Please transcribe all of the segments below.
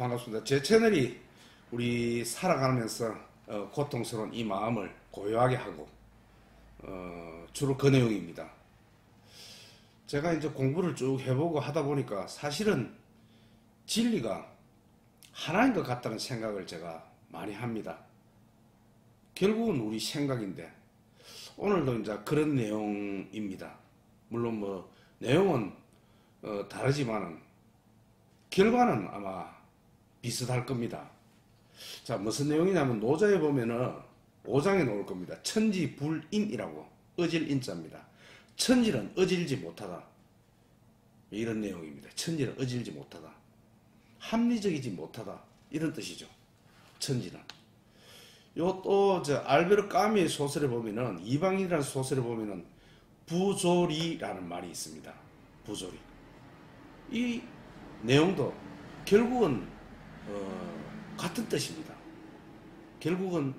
반갑습니다. 제 채널이 우리 살아가면서 고통스러운 이 마음을 고요하게 하고 주로 그 내용입니다. 제가 이제 공부를 쭉 해보고 하다 보니까 사실은 진리가 하나인 것 같다는 생각을 제가 많이 합니다. 결국은 우리 생각인데 오늘도 이제 그런 내용입니다. 물론 뭐 내용은 다르지만은 결과는 아마 비슷할 겁니다. 자, 무슨 내용이냐면 노자에 보면은 5장에 나올 겁니다. 천지불인이라고 어질 인자입니다. 천지는 어질지 못하다, 이런 내용입니다. 천지는 어질지 못하다, 합리적이지 못하다, 이런 뜻이죠. 천지는. 요 또 저 알베르 까미의 소설에 보면은, 이방인이라는 소설에 보면은 부조리라는 말이 있습니다. 부조리. 이 내용도 결국은 같은 뜻입니다. 결국은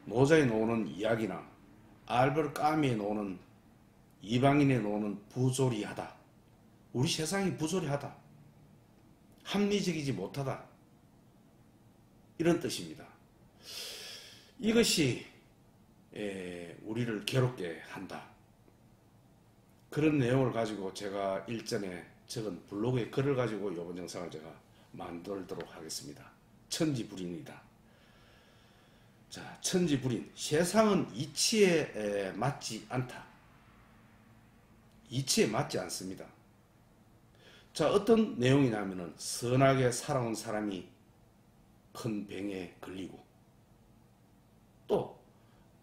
노자에 나오는 이야기나 알베르 까미에 나오는 이방인에 나오는 부조리하다, 우리 세상이 부조리하다, 합리적이지 못하다, 이런 뜻입니다. 이것이 우리를 괴롭게 한다, 그런 내용을 가지고 제가 일전에 적은 블로그에 글을 가지고 이번 영상을 제가 만들도록 하겠습니다. 천지불인이다. 자, 천지불인. 세상은 이치에 맞지 않다. 이치에 맞지 않습니다. 자, 어떤 내용이냐면은 선하게 살아온 사람이 큰 병에 걸리고 또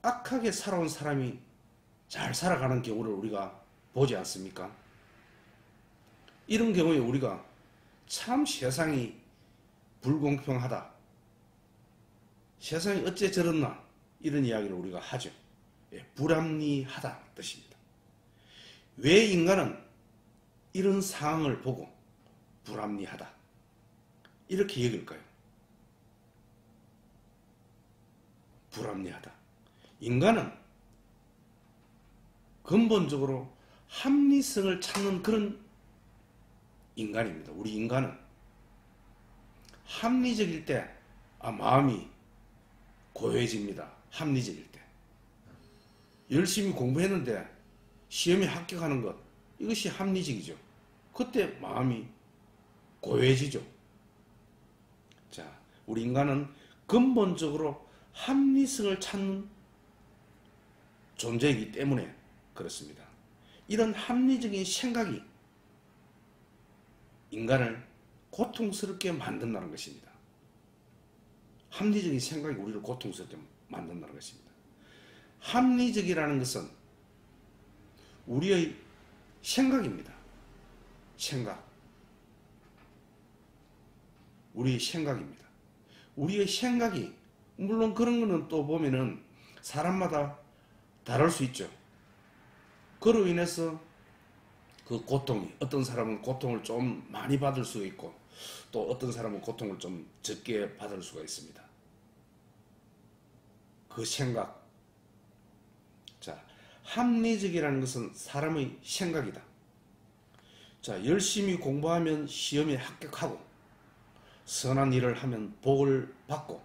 악하게 살아온 사람이 잘 살아가는 경우를 우리가 보지 않습니까? 이런 경우에 우리가 참 세상이 불공평하다, 세상이 어째 저렇나, 이런 이야기를 우리가 하죠. 불합리하다 뜻입니다. 왜 인간은 이런 상황을 보고 불합리하다 이렇게 여길까요? 불합리하다. 인간은 근본적으로 합리성을 찾는 그런 인간입니다. 우리 인간은 합리적일 때 마음이 고요해집니다. 합리적일 때. 열심히 공부했는데 시험에 합격하는 것, 이것이 합리적이죠. 그때 마음이 고요해지죠. 자, 우리 인간은 근본적으로 합리성을 찾는 존재이기 때문에 그렇습니다. 이런 합리적인 생각이 인간을 고통스럽게 만든다는 것입니다. 합리적인 생각이 우리를 고통스럽게 만든다는 것입니다. 합리적이라는 것은 우리의 생각입니다. 생각. 우리의 생각입니다. 우리의 생각이, 물론 그런 거는 또 보면은 사람마다 다를 수 있죠. 그로 인해서 그 고통이, 어떤 사람은 고통을 좀 많이 받을 수 있고 또 어떤 사람은 고통을 좀 적게 받을 수가 있습니다. 그 생각. 자, 합리적이라는 것은 사람의 생각이다. 자, 열심히 공부하면 시험에 합격하고, 선한 일을 하면 복을 받고,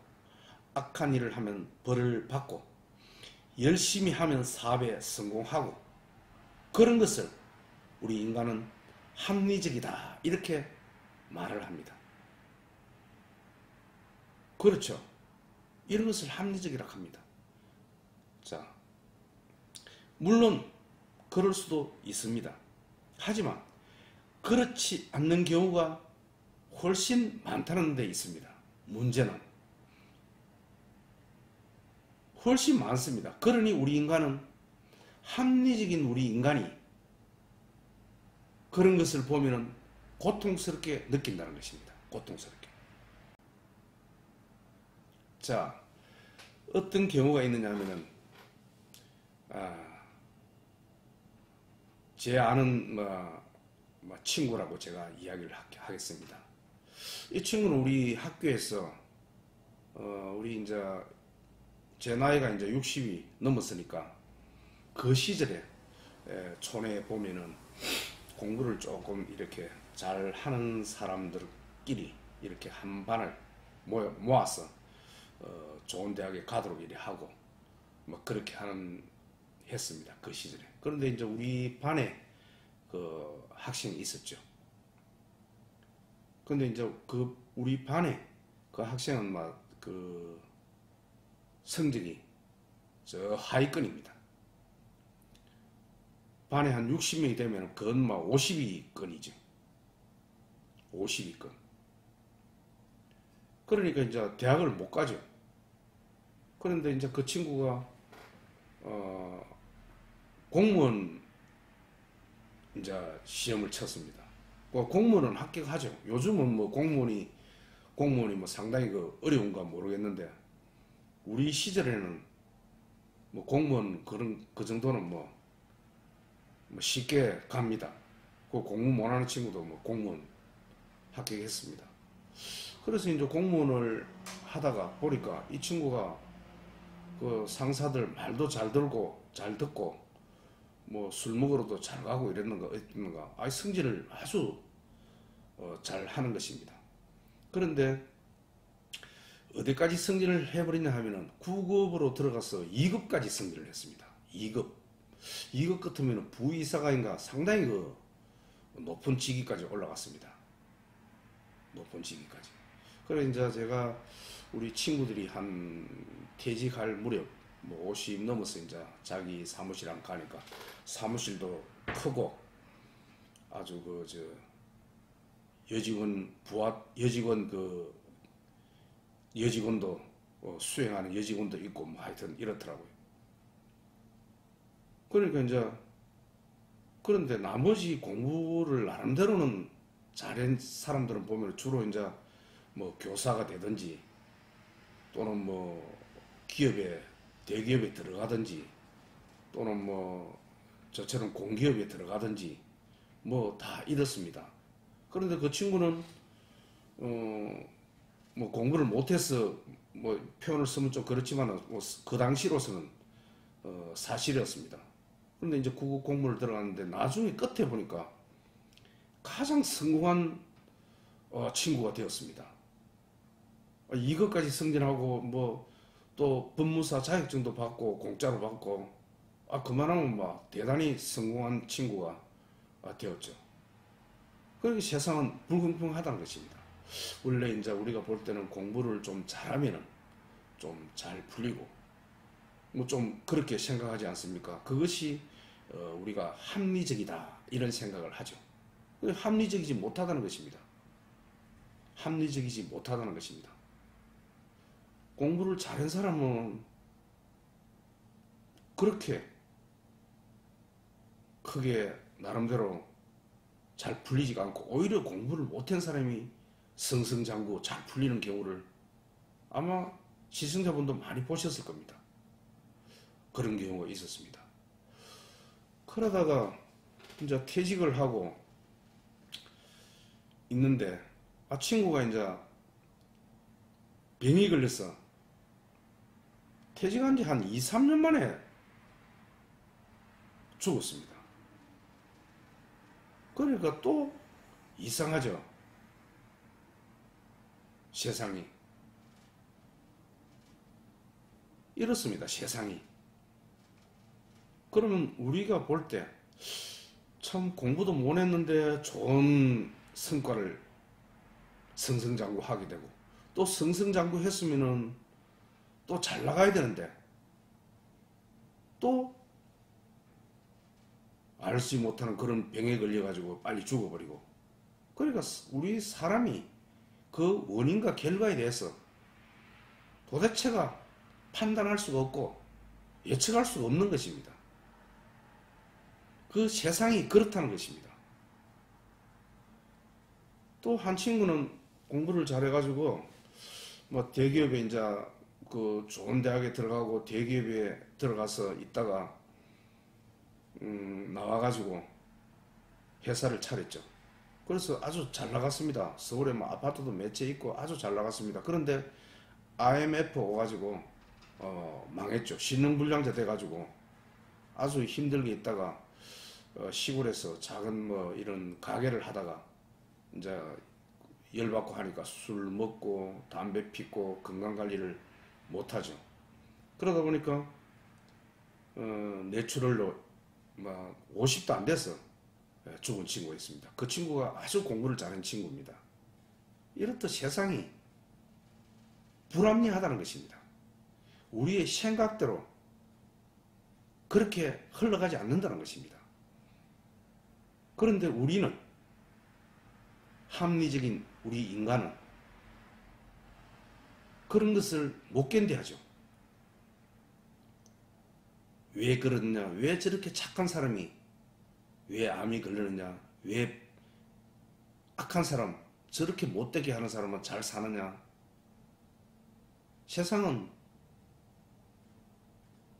악한 일을 하면 벌을 받고, 열심히 하면 사업에 성공하고, 그런 것을 우리 인간은 합리적이다, 이렇게 말을 합니다. 그렇죠. 이런 것을 합리적이라고 합니다. 자, 물론 그럴 수도 있습니다. 하지만 그렇지 않는 경우가 훨씬 많다는 데 있습니다. 문제는 훨씬 많습니다. 그러니 우리 인간은, 합리적인 우리 인간이 그런 것을 보면은 고통스럽게 느낀다는 것입니다. 고통스럽게. 자, 어떤 경우가 있느냐면은, 제 아는 친구라고 제가 이야기를 하겠습니다. 이 친구는 우리 학교에서 우리 이제 제 나이가 이제 60이 넘었으니까 그 시절에 촌에 보면은 공부를 조금 이렇게 잘 하는 사람들끼리 이렇게 한 반을 모아서 좋은 대학에 가도록 이래 하고 뭐 그렇게 했습니다. 그 시절에. 그런데 이제 우리 반에 그 학생이 있었죠. 근데 이제 그 우리 반에 그 학생은 막 그 성적이 저 하위권입니다. 반에 한 60명이 되면 그건 막 50위권이죠. 50위권. 그러니까 이제 대학을 못 가죠. 그런데 이제 그 친구가 공무원 이제 시험을 쳤습니다. 뭐 공무원은 합격하죠. 요즘은 뭐 공무원이 뭐 상당히 그 어려운가 모르겠는데 우리 시절에는 뭐 공무원 그 정도는 뭐 쉽게 갑니다. 그 공무원 못하는 친구도 뭐 공무원 합격했습니다. 그래서 이제 공무원을 하다가 보니까 이 친구가 그 상사들 말도 잘 들고 잘 듣고 뭐 술 먹으러도 잘 가고 이랬는가 아이 성질을 아주 잘 하는 것입니다. 그런데 어디까지 승진을 해버리냐 하면은 9급으로 들어가서 2급까지 승진을 했습니다. 2급 같으면 부이사가인가 상당히 그 높은 직위까지 올라갔습니다. 높은 직위까지. 그래 이제 제가 우리 친구들이 한 퇴직할 무렵 뭐 50 넘어서 이제 자기 사무실 안 가니까 사무실도 크고 아주 그 저 여직원도 수행하는 여직원도 있고 뭐 하여튼 이렇더라고요. 그러니까 이제 그런데 나머지 공부를 나름대로는 잘한 사람들은 보면 주로 이제 뭐 교사가 되든지 또는 뭐 대기업에 들어가든지 또는 뭐 저처럼 공기업에 들어가든지 뭐 다 이렇습니다. 그런데 그 친구는 뭐 공부를 못해서 뭐 표현을 쓰면 좀 그렇지만 뭐그 당시로서는 사실이었습니다. 그런데 이제 구급 공무를 들어갔는데 나중에 끝에 보니까 가장 성공한 친구가 되었습니다. 이것까지 승진하고 뭐 또 법무사 자격증도 받고 공짜로 받고 그만하면 막 대단히 성공한 친구가 되었죠. 그러니까 세상은 불공평하다는 것입니다. 원래 이제 우리가 볼 때는 공부를 좀 잘하면은 좀 잘 풀리고 뭐 좀 그렇게 생각하지 않습니까? 그것이 우리가 합리적이다 이런 생각을 하죠. 합리적이지 못하다는 것입니다. 합리적이지 못하다는 것입니다. 공부를 잘한 사람은 그렇게 크게 나름대로 잘 풀리지가 않고 오히려 공부를 못한 사람이 승승장구 잘 풀리는 경우를 아마 시청자분도 많이 보셨을 겁니다. 그런 경우가 있었습니다. 그러다가 이제 퇴직을 하고 있는데 친구가 이제 병이 걸려서 퇴직한 지 한 2, 3년 만에 죽었습니다. 그러니까 또 이상하죠. 세상이. 이렇습니다. 세상이. 그러면 우리가 볼 때 참 공부도 못했는데 좋은 성과를 승승장구하게 되고 또 승승장구 했으면은 또 잘 나가야 되는데 또 알지 못하는 그런 병에 걸려가지고 빨리 죽어버리고 그러니까 우리 사람이 그 원인과 결과에 대해서 도대체가 판단할 수가 없고 예측할 수가 없는 것입니다. 그 세상이 그렇다는 것입니다. 또 한 친구는 공부를 잘해가지고 뭐 대기업에 이제 그 좋은 대학에 들어가고 대기업에 들어가서 있다가 나와가지고 회사를 차렸죠. 그래서 아주 잘 나갔습니다. 서울에 뭐 아파트도 몇 채 있고 아주 잘 나갔습니다. 그런데 IMF 오가지고 망했죠. 신용불량자 돼가지고 아주 힘들게 있다가 시골에서 작은 뭐 이런 가게를 하다가 이제 열받고 하니까 술 먹고 담배 피고 건강관리를 못하죠. 그러다 보니까 뇌출혈로 막 50도 안 돼서 죽은 친구가 있습니다. 그 친구가 아주 공부를 잘하는 친구입니다. 이렇듯 세상이 불합리하다는 것입니다. 우리의 생각대로 그렇게 흘러가지 않는다는 것입니다. 그런데 우리는, 합리적인 우리 인간은 그런 것을 못 견뎌하죠. 왜 그러느냐, 왜 저렇게 착한 사람이 왜 암이 걸리느냐, 왜 악한 사람, 저렇게 못되게 하는 사람은 잘 사느냐. 세상은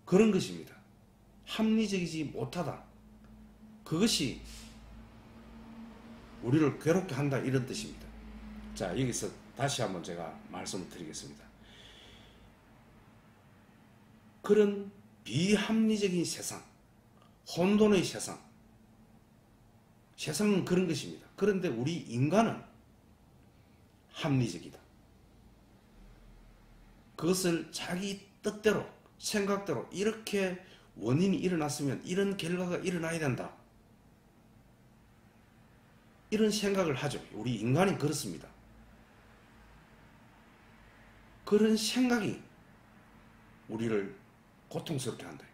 그런 것입니다. 합리적이지 못하다. 그것이 우리를 괴롭게 한다, 이런 뜻입니다. 자, 여기서 다시 한번 제가 말씀을 드리겠습니다. 그런 비합리적인 세상, 혼돈의 세상, 세상은 그런 것입니다. 그런데 우리 인간은 합리적이다. 그것을 자기 뜻대로, 생각대로, 이렇게 원인이 일어났으면 이런 결과가 일어나야 된다, 이런 생각을 하죠. 우리 인간이 그렇습니다. 그런 생각이 우리를 고통스럽게 한다.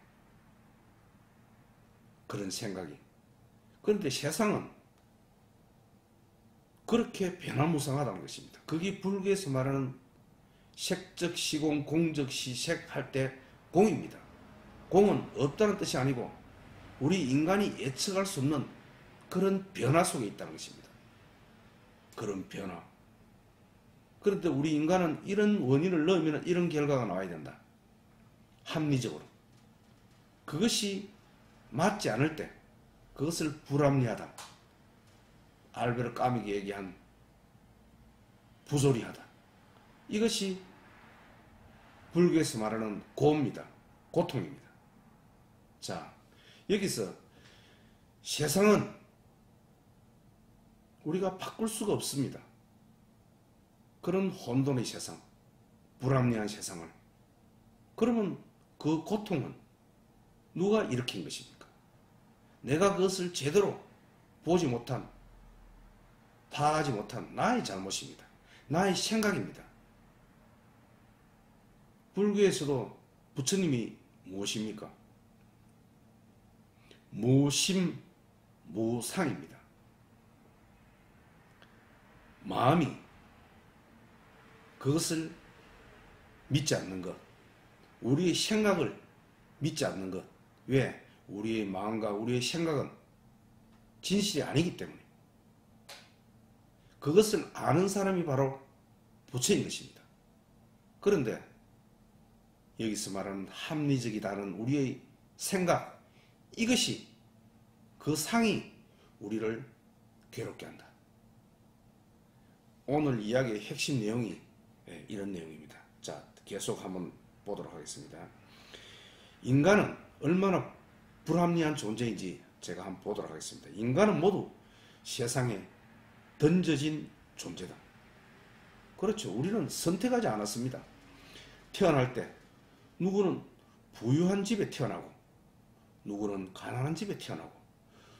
그런 생각이. 그런데 세상은 그렇게 변화무쌍하다는 것입니다. 그게 불교에서 말하는 색적 시공, 공적 시색 할 때 공입니다. 공은 없다는 뜻이 아니고 우리 인간이 예측할 수 없는 그런 변화 속에 있다는 것입니다. 그런 변화. 그런데 우리 인간은 이런 원인을 넣으면 이런 결과가 나와야 된다. 합리적으로. 그것이 맞지 않을 때 그것을 불합리하다. 알베르 까미가 얘기한 부조리하다. 이것이 불교에서 말하는 고입니다. 고통입니다. 자, 여기서 세상은 우리가 바꿀 수가 없습니다. 그런 혼돈의 세상, 불합리한 세상을. 그러면 그 고통은 누가 일으킨 것입니까? 내가 그것을 제대로 보지 못한, 파악하지 못한 나의 잘못입니다. 나의 생각입니다. 불교에서도 부처님이 무엇입니까? 무심무상입니다. 마음이 그것을 믿지 않는 것, 우리의 생각을 믿지 않는 것. 왜? 우리의 마음과 우리의 생각은 진실이 아니기 때문에. 그것을 아는 사람이 바로 부처인 것입니다. 그런데 여기서 말하는 합리적이다는 우리의 생각, 이것이, 그 상이 우리를 괴롭게 한다. 오늘 이야기의 핵심 내용이 이런 내용입니다. 자, 계속 한번 보도록 하겠습니다. 인간은 얼마나 불합리한 존재인지 제가 한번 보도록 하겠습니다. 인간은 모두 세상에 던져진 존재다. 그렇죠. 우리는 선택하지 않았습니다. 태어날 때 누구는 부유한 집에 태어나고, 누구는 가난한 집에 태어나고,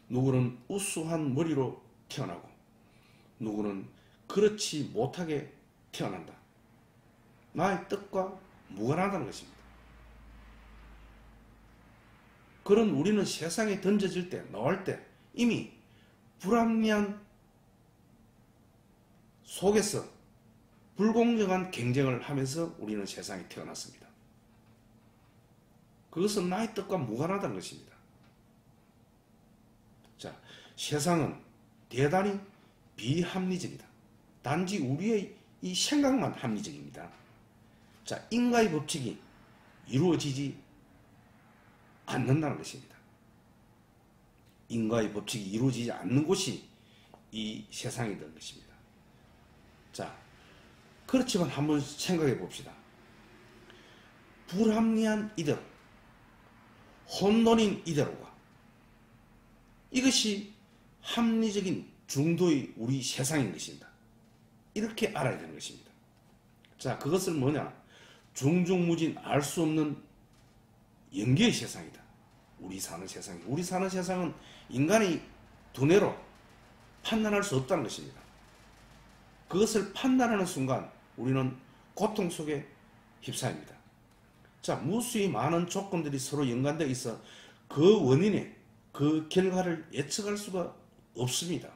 누구는 우수한 머리로 태어나고, 누구는 그렇지 못하게 태어난다. 나의 뜻과 무관하다는 것입니다. 그런 우리는 세상에 던져질 때, 나올 때 이미 불합리한 속에서 불공정한 경쟁을 하면서 우리는 세상에 태어났습니다. 그것은 나의 뜻과 무관하다는 것입니다. 자, 세상은 대단히 비합리적이다. 단지 우리의 이 생각만 합리적입니다. 자, 인과의 법칙이 이루어지지 않는다는 것입니다. 인과의 법칙이 이루어지지 않는 곳이 이 세상이 되는 것입니다. 자, 그렇지만 한번 생각해 봅시다. 불합리한 이대로, 혼돈인 이대로가, 이것이 합리적인 중도의 우리 세상인 것입니다. 이렇게 알아야 되는 것입니다. 자, 그것을 뭐냐? 중중무진 알 수 없는 영계의 세상이다. 우리 사는 세상이. 우리 사는 세상은 인간이 두뇌로 판단할 수 없다는 것입니다. 그것을 판단하는 순간 우리는 고통 속에 휩싸입니다. 자, 무수히 많은 조건들이 서로 연관되어 있어 그 원인에 그 결과를 예측할 수가 없습니다.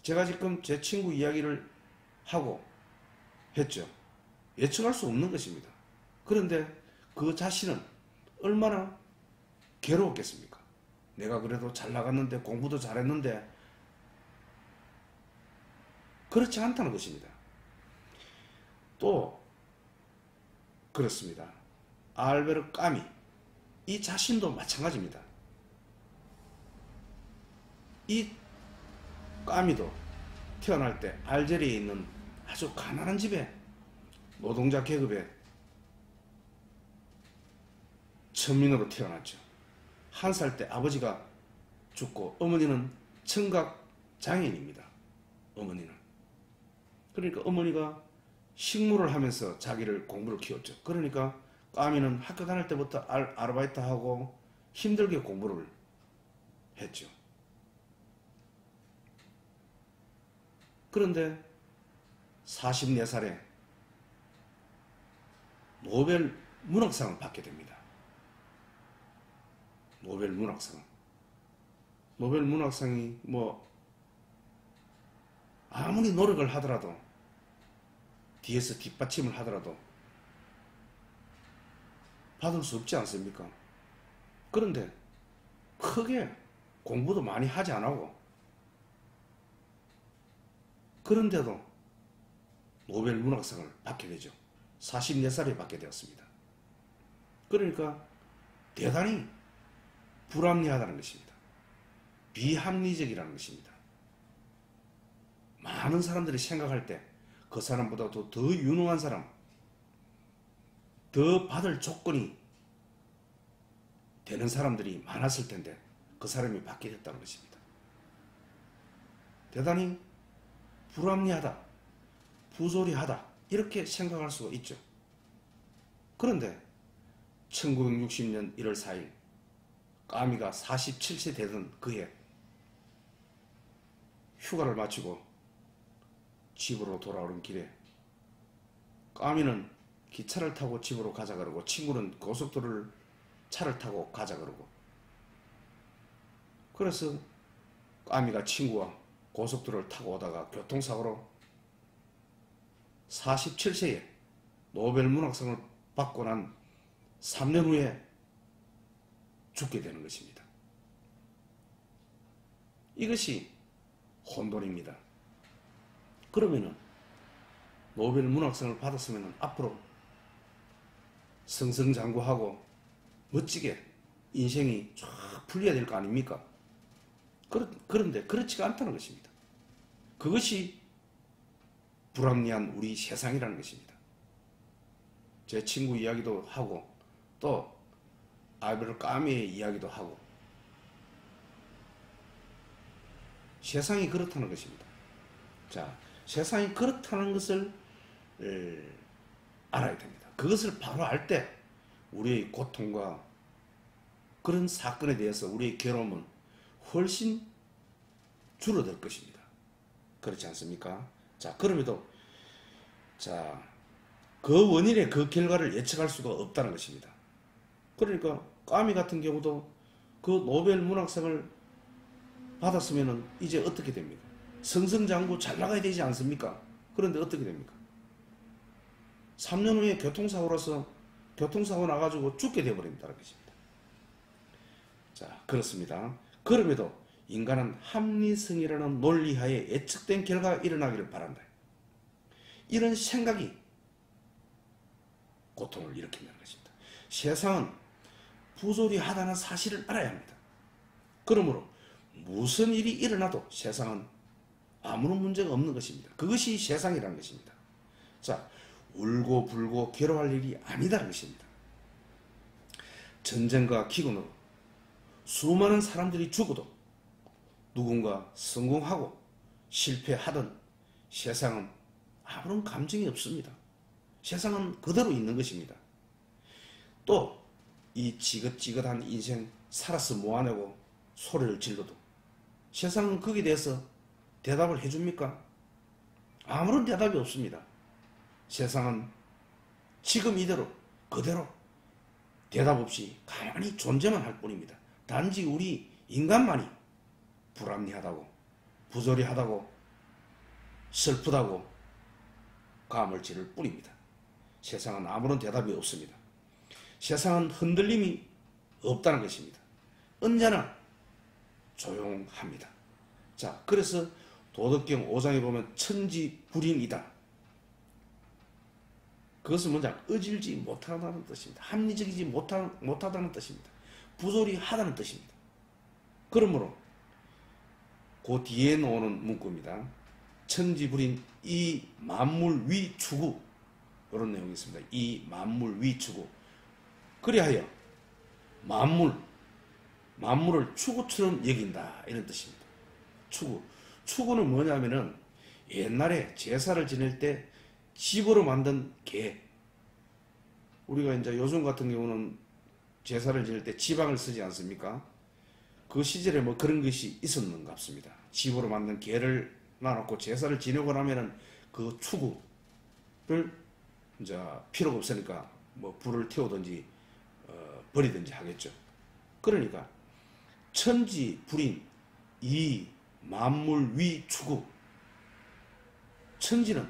제가 지금 제 친구 이야기를 하고 했죠. 예측할 수 없는 것입니다. 그런데 그 자신은 얼마나 괴로웠겠습니까? 내가 그래도 잘 나갔는데, 공부도 잘했는데, 그렇지 않다는 것입니다. 또 그렇습니다. 알베르 까미 이 자신도 마찬가지입니다. 이 까미도 태어날 때 알제리에 있는 아주 가난한 집에 노동자 계급의 천민으로 태어났죠. 1살 때 아버지가 죽고 어머니는 청각 장애인입니다. 어머니는. 그러니까 어머니가 식물을 하면서 자기를 공부를 키웠죠. 그러니까 까미는 학교 다닐 때부터 아르바이트하고 힘들게 공부를 했죠. 그런데 44살에 노벨 문학상을 받게 됩니다. 노벨 문학상. 노벨 문학상이 뭐 아무리 노력을 하더라도 뒤에서 뒷받침을 하더라도 받을 수 없지 않습니까? 그런데 크게 공부도 많이 하지 않고 그런데도 노벨 문학상을 받게 되죠. 44살에 받게 되었습니다. 그러니까 대단히 불합리하다는 것입니다. 비합리적이라는 것입니다. 많은 사람들이 생각할 때 그 사람보다도 더 유능한 사람, 더 받을 조건이 되는 사람들이 많았을 텐데 그 사람이 받게 됐다는 것입니다. 대단히 불합리하다, 부조리하다 이렇게 생각할 수가 있죠. 그런데 1960년 1월 4일 까미가 47세 되던 그해 휴가를 마치고 집으로 돌아오는 길에 까미는 기차를 타고 집으로 가자 그러고 친구는 고속도로를 차를 타고 가자 그러고 그래서 까미가 친구와 고속도로를 타고 오다가 교통사고로 47세에 노벨 문학상을 받고 난 3년 후에 죽게 되는 것입니다. 이것이 혼돈입니다. 그러면은 노벨 문학상을 받았으면 앞으로 승승장구하고 멋지게 인생이 쫙 풀려야 될 거 아닙니까? 그런데 그렇지가 않다는 것입니다. 그것이 불합리한 우리 세상이라는 것입니다. 제 친구 이야기도 하고 또 알베르 까미의 이야기도 하고 세상이 그렇다는 것입니다. 자, 세상이 그렇다는 것을 알아야 됩니다. 그것을 바로 알 때 우리의 고통과 그런 사건에 대해서 우리의 괴로움은 훨씬 줄어들 것입니다. 그렇지 않습니까? 자, 그럼에도 자, 그 원인의 그 결과를 예측할 수가 없다는 것입니다. 그러니까 까미 같은 경우도 그 노벨 문학상을 받았으면 이제 어떻게 됩니까? 승승장구 잘 나가야 되지 않습니까? 그런데 어떻게 됩니까? 3년 후에 교통사고 나가지고 죽게 되어버린다는 것입니다. 자, 그렇습니다. 그럼에도 인간은 합리성이라는 논리하에 예측된 결과가 일어나기를 바란다. 이런 생각이 고통을 일으킨다는 것입니다. 세상은 부조리하다는 사실을 알아야 합니다. 그러므로 무슨 일이 일어나도 세상은 아무런 문제가 없는 것입니다. 그것이 세상이라는 것입니다. 자, 울고 불고 괴로워할 일이 아니다는 것입니다. 전쟁과 기근으로 수많은 사람들이 죽어도 누군가 성공하고 실패하든 세상은 아무런 감정이 없습니다. 세상은 그대로 있는 것입니다. 또 이 지긋지긋한 인생 살아서 뭐하냐고 소리를 질러도 세상은 거기에 대해서 대답을 해줍니까? 아무런 대답이 없습니다. 세상은 지금 이대로 그대로 대답 없이 가만히 존재만 할 뿐입니다. 단지 우리 인간만이 불합리하다고, 부조리하다고, 슬프다고 감을 지를 뿐입니다. 세상은 아무런 대답이 없습니다. 세상은 흔들림이 없다는 것입니다. 언제나 조용합니다. 자, 그래서 도덕경 5장에 보면 천지불인이다. 그것은 뭐냐? 어질지 못하다는 뜻입니다. 합리적이지 못하다는 뜻입니다. 부조리하다는 뜻입니다. 그러므로 그 뒤에 나오는 문구입니다. 천지불인 이 만물 위 추구, 이런 내용이 있습니다. 이 만물 위 추구. 그리하여 만물을 추구처럼 여긴다, 이런 뜻입니다. 추구는 뭐냐면은 옛날에 제사를 지낼 때 집으로 만든 개, 우리가 이제 요즘 같은 경우는 제사를 지낼 때 지방을 쓰지 않습니까? 그 시절에 뭐 그런 것이 있었는 것 같습니다. 집으로 만든 개를 놔놓고 제사를 지내고 나면은 그 추구를 이제 필요가 없으니까 뭐 불을 태우든지 버리든지 하겠죠. 그러니까 천지불인 이 만물 위 추구. 천지는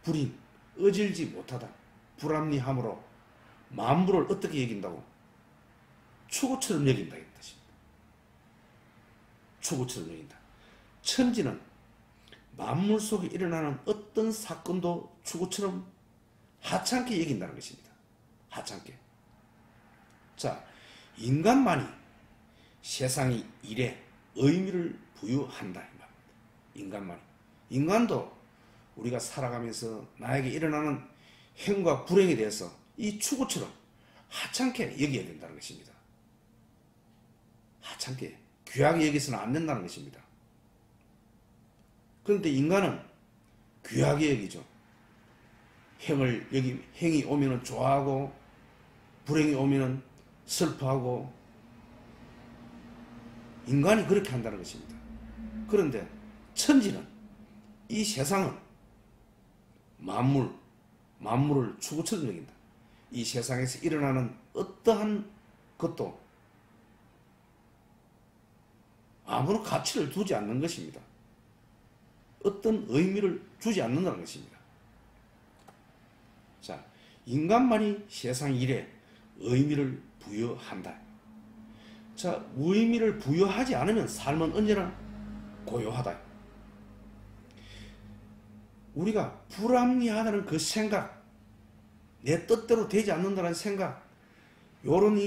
불인, 어질지 못하다, 불합리함으로 만물을 어떻게 여긴다고? 추구처럼 여긴다, 이 뜻입니다. 추구처럼 여긴다. 천지는 만물 속에 일어나는 어떤 사건도 추구처럼 하찮게 여긴다는 것입니다. 하찮게. 자, 인간만이 세상의 일에 의미를 부여한다, 이 말입니다. 인간만이. 인간도 우리가 살아가면서 나에게 일어나는 행과 불행에 대해서 이 추구처럼 하찮게 여겨야 된다는 것입니다. 하찮게, 귀하게 여기서는 안 된다는 것입니다. 그런데 인간은 귀하게 여기죠. 행이 오면은 좋아하고, 불행이 오면은 슬퍼하고, 인간이 그렇게 한다는 것입니다. 그런데 천지는, 이 세상은 만물을 추구처럼 여긴다. 이 세상에서 일어나는 어떠한 것도 아무런 가치를 두지 않는 것입니다. 어떤 의미를 주지 않는다는 것입니다. 자, 인간만이 세상 일에 의미를 부여한다. 자, 의미를 부여하지 않으면 삶은 언제나 고요하다. 우리가 불합리하다는 그 생각, 내 뜻대로 되지 않는다는 생각, 요런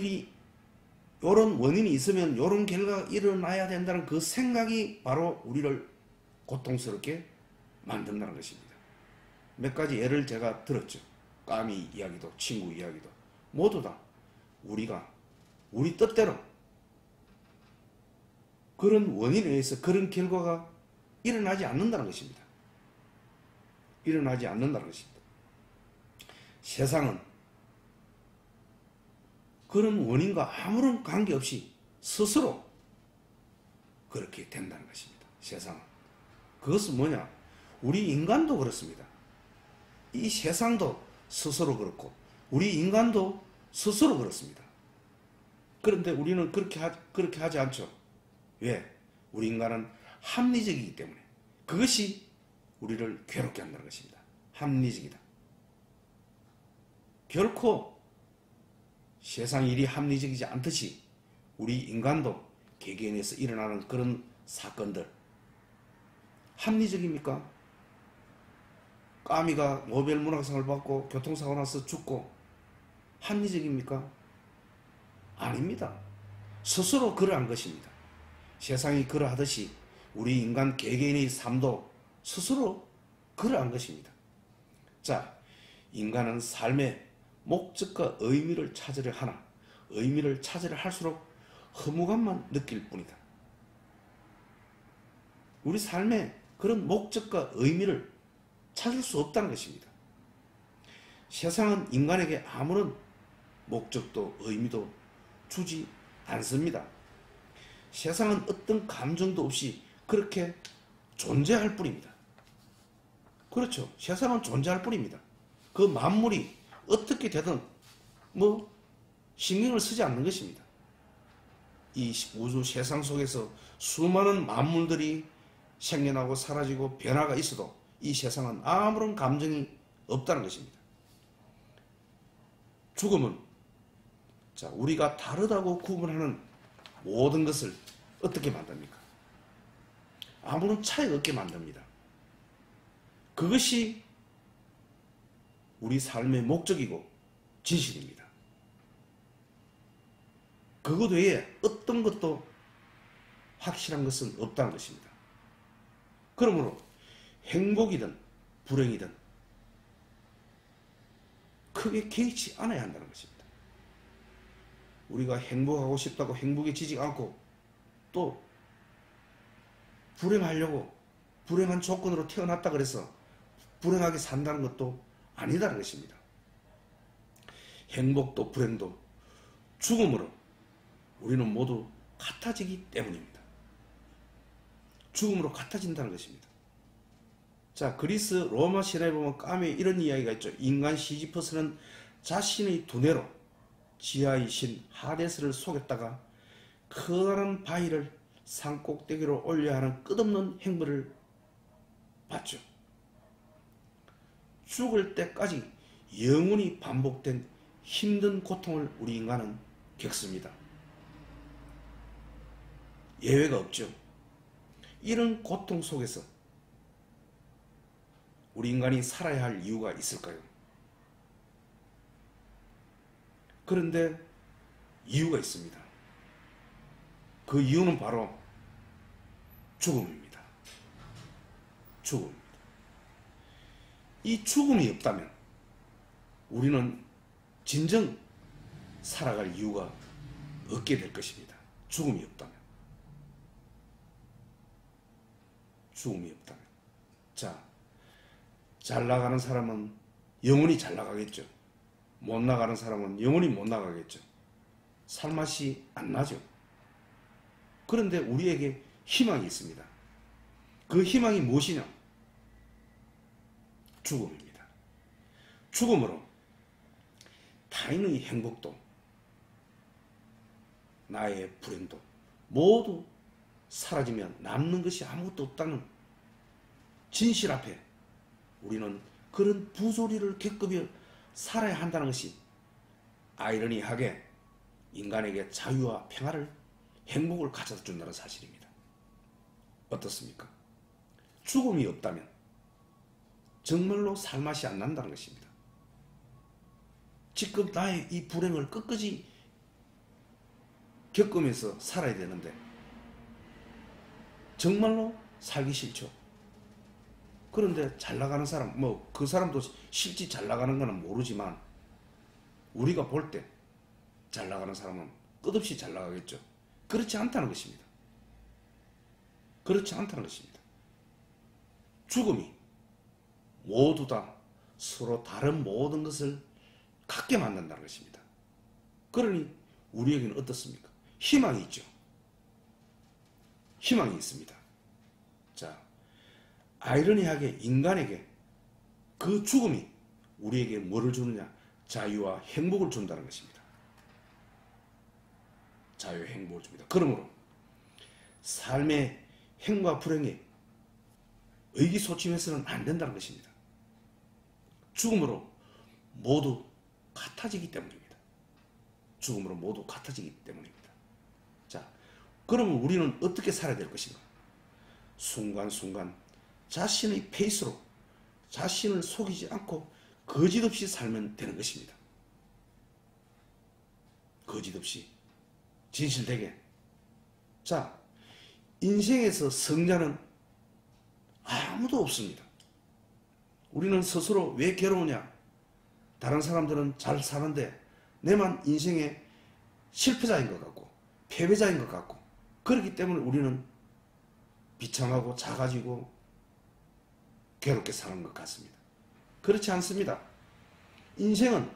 원인이 있으면 요런 결과가 일어나야 된다는 그 생각이 바로 우리를 고통스럽게 만든다는 것입니다. 몇 가지 예를 제가 들었죠. 까미 이야기도, 친구 이야기도. 모두 다 우리 뜻대로 그런 원인에 의해서 그런 결과가 일어나지 않는다는 것입니다. 일어나지 않는다는 것입니다. 세상은 그런 원인과 아무런 관계없이 스스로 그렇게 된다는 것입니다. 세상은. 그것은 뭐냐? 우리 인간도 그렇습니다. 이 세상도 스스로 그렇고 우리 인간도 스스로 그렇습니다. 그런데 우리는 그렇게 하지 않죠. 왜? 우리 인간은 합리적이기 때문에. 그것이 우리를 괴롭게 한다는 것입니다. 합리적이다. 결코 세상 일이 합리적이지 않듯이 우리 인간도 개개인에서 일어나는 그런 사건들 합리적입니까? 까미가 노벨 문학상을 받고 교통사고 나서 죽고 합리적입니까? 아닙니다. 스스로 그러한 것입니다. 세상이 그러하듯이 우리 인간 개개인의 삶도 스스로 그러한 것입니다. 자, 인간은 삶의 목적과 의미를 찾으려 하나 의미를 찾으려 할수록 허무감만 느낄 뿐이다. 우리 삶의 그런 목적과 의미를 찾을 수 없다는 것입니다. 세상은 인간에게 아무런 목적도 의미도 주지 않습니다. 세상은 어떤 감정도 없이 그렇게 존재할 뿐입니다. 그렇죠. 세상은 존재할 뿐입니다. 그 만물이 어떻게 되든 신경을 쓰지 않는 것입니다. 이 우주 세상 속에서 수많은 만물들이 생겨나고 사라지고 변화가 있어도 이 세상은 아무런 감정이 없다는 것입니다. 죽음은 우리가 다르다고 구분하는 모든 것을 어떻게 만듭니까? 아무런 차이가 없게 만듭니다. 그것이 우리 삶의 목적이고 진실입니다. 그것 외에 어떤 것도 확실한 것은 없다는 것입니다. 그러므로 행복이든 불행이든 크게 개의치 않아야 한다는 것입니다. 우리가 행복하고 싶다고 행복해지지 않고 또 불행하려고 불행한 조건으로 태어났다 그래서 불행하게 산다는 것도 아니다는 것입니다. 행복도 불행도 죽음으로 우리는 모두 같아지기 때문입니다. 죽음으로 같아진다는 것입니다. 자, 그리스 로마 신화에 보면 까메에 이런 이야기가 있죠. 인간 시지퍼스는 자신의 두뇌로 지하의 신 하데스를 속였다가 커다란 바위를 산꼭대기로 올려야 하는 끝없는 행보를 봤죠. 죽을 때까지 영원히 반복된 힘든 고통을 우리 인간은 겪습니다. 예외가 없죠. 이런 고통 속에서 우리 인간이 살아야 할 이유가 있을까요? 그런데 이유가 있습니다. 그 이유는 바로 죽음입니다. 죽음입니다. 이 죽음이 없다면 우리는 진정 살아갈 이유가 없게 될 것입니다. 죽음이 없다면. 죽음이 없다면. 자, 잘 나가는 사람은 영원히 잘 나가겠죠. 못 나가는 사람은 영원히 못 나가겠죠. 살맛이 안 나죠. 그런데 우리에게 희망이 있습니다. 그 희망이 무엇이냐? 죽음입니다. 죽음으로 타인의 행복도 나의 불행도 모두 사라지면 남는 것이 아무것도 없다는 진실 앞에 우리는 그런 부조리를 겪으며 살아야 한다는 것이 아이러니하게 인간에게 자유와 평화를 행복을 가져다 준다는 사실입니다. 어떻습니까? 죽음이 없다면 정말로 살맛이 안 난다는 것입니다. 지금 나의 이 불행을 끝까지 겪으면서 살아야 되는데 정말로 살기 싫죠. 그런데 잘 나가는 사람, 그 사람도 실제 잘 나가는 거는 모르지만 우리가 볼 때 잘 나가는 사람은 끝없이 잘 나가겠죠. 그렇지 않다는 것입니다. 그렇지 않다는 것입니다. 죽음이 모두 다 서로 다른 모든 것을 갖게 만든다는 것입니다. 그러니 우리에게는 어떻습니까? 희망이 있죠. 희망이 있습니다. 자, 아이러니하게 인간에게 그 죽음이 우리에게 뭐를 주느냐? 자유와 행복을 준다는 것입니다. 자유와 행복을 줍니다. 그러므로 삶의 행과 불행에 의기소침해서는 안 된다는 것입니다. 죽음으로 모두 같아지기 때문입니다. 죽음으로 모두 같아지기 때문입니다. 자, 그러면 우리는 어떻게 살아야 될 것인가? 순간순간 자신의 페이스로 자신을 속이지 않고 거짓없이 살면 되는 것입니다. 거짓없이 진실되게. 자, 인생에서 승자는 아무도 없습니다. 우리는 스스로 왜 괴로우냐? 다른 사람들은 잘 사는데 내만 인생의 실패자인 것 같고 패배자인 것 같고 그렇기 때문에 우리는 비참하고 작아지고 괴롭게 사는 것 같습니다. 그렇지 않습니다. 인생은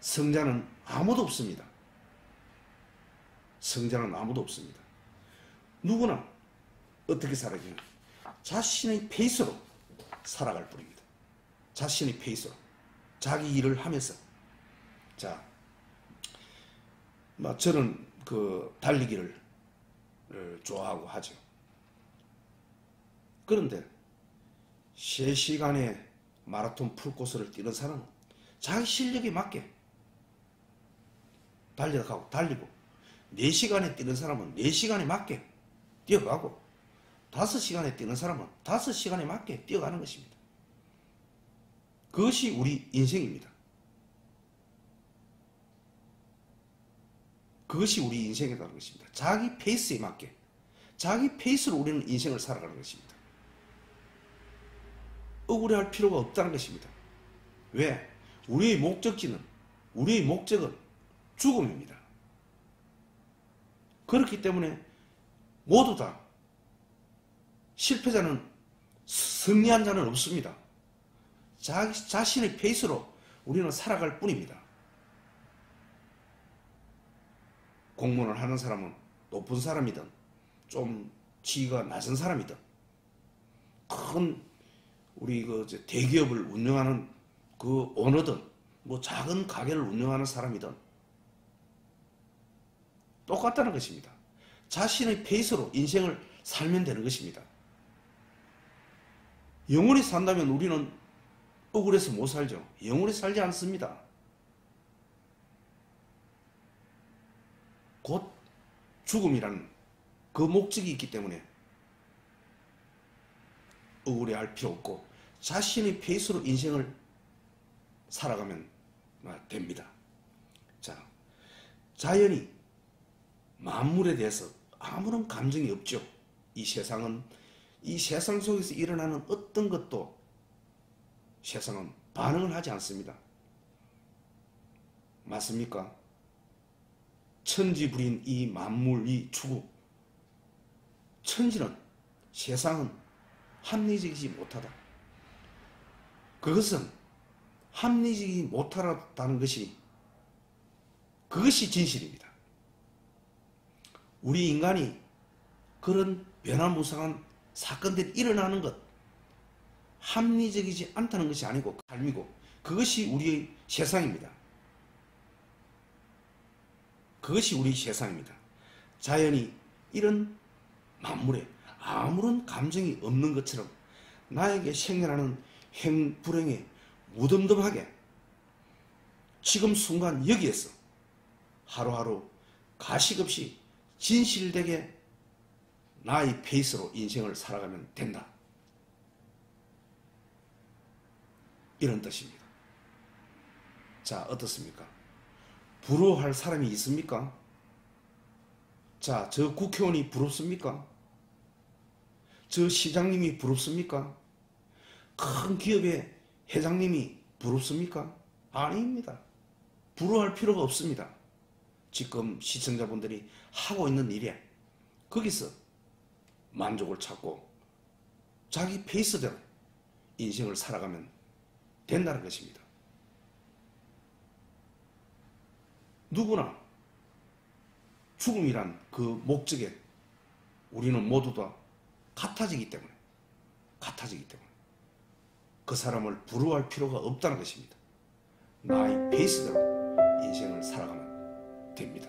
성자는 아무도 없습니다. 성자는 아무도 없습니다. 누구나 어떻게 살아가냐, 자신의 페이스로 살아갈 뿐입니다. 자신의 페이스로 자기 일을 하면서. 자, 저는 그 달리기를 좋아하고 하죠. 그런데 3시간의 마라톤 풀코스를 뛰는 사람은 자기 실력에 맞게 달려가고 달리고, 4시간에 뛰는 사람은 4시간에 맞게 뛰어가고, 5시간에 뛰는 사람은 5시간에 맞게 뛰어가는 것입니다. 그것이 우리 인생입니다. 그것이 우리 인생이라는 것입니다. 자기 페이스에 맞게, 자기 페이스로 우리는 인생을 살아가는 것입니다. 억울해할 필요가 없다는 것입니다. 왜? 우리의 목적은 죽음입니다. 그렇기 때문에 모두 다 실패자는, 승리한 자는 없습니다. 자신의 페이스로 우리는 살아갈 뿐입니다. 공무원을 하는 사람은 높은 사람이든 좀 지위가 낮은 사람이든, 큰 우리 대기업을 운영하는 그 오너든, 작은 가게를 운영하는 사람이든 똑같다는 것입니다. 자신의 페이스로 인생을 살면 되는 것입니다. 영원히 산다면 우리는 억울해서 못 살죠. 영원히 살지 않습니다. 곧 죽음이라는 그 목적이 있기 때문에 억울해할 필요 없고 자신의 페이스로 인생을 살아가면 됩니다. 자, 자연이 만물에 대해서 아무런 감정이 없죠. 이 세상 속에서 일어나는 어떤 것도 세상은 반응을 하지 않습니다. 맞습니까? 천지부린 이 만물, 이 추구, 천지는, 세상은 합리적이지 못하다. 그것은 합리적이지 못하다는 것이, 그것이 진실입니다. 우리 인간이 그런 변화무쌍한 사건들이 일어나는 것, 합리적이지 않다는 것이 아니고 삶이고, 그것이 우리의 세상입니다. 그것이 우리 세상입니다. 자연이 이런 만물에 아무런 감정이 없는 것처럼 나에게 생겨나는 행불행에 무덤덤하게 지금 순간 여기에서 하루하루 가식 없이 진실되게 나의 페이스로 인생을 살아가면 된다. 이런 뜻입니다. 자, 어떻습니까? 부러워할 사람이 있습니까? 자, 저 국회의원이 부럽습니까? 저 시장님이 부럽습니까? 큰 기업의 회장님이 부럽습니까? 아닙니다. 부러워할 필요가 없습니다. 지금 시청자분들이 하고 있는 일에 거기서 만족을 찾고 자기 페이스대로 인생을 살아가면 된다는 것입니다. 누구나 죽음이란 그 목적에 우리는 모두 다 같아지기 때문에 그 사람을 부러워할 필요가 없다는 것입니다. 나의 페이스대로 인생을 살아가면 됩니다.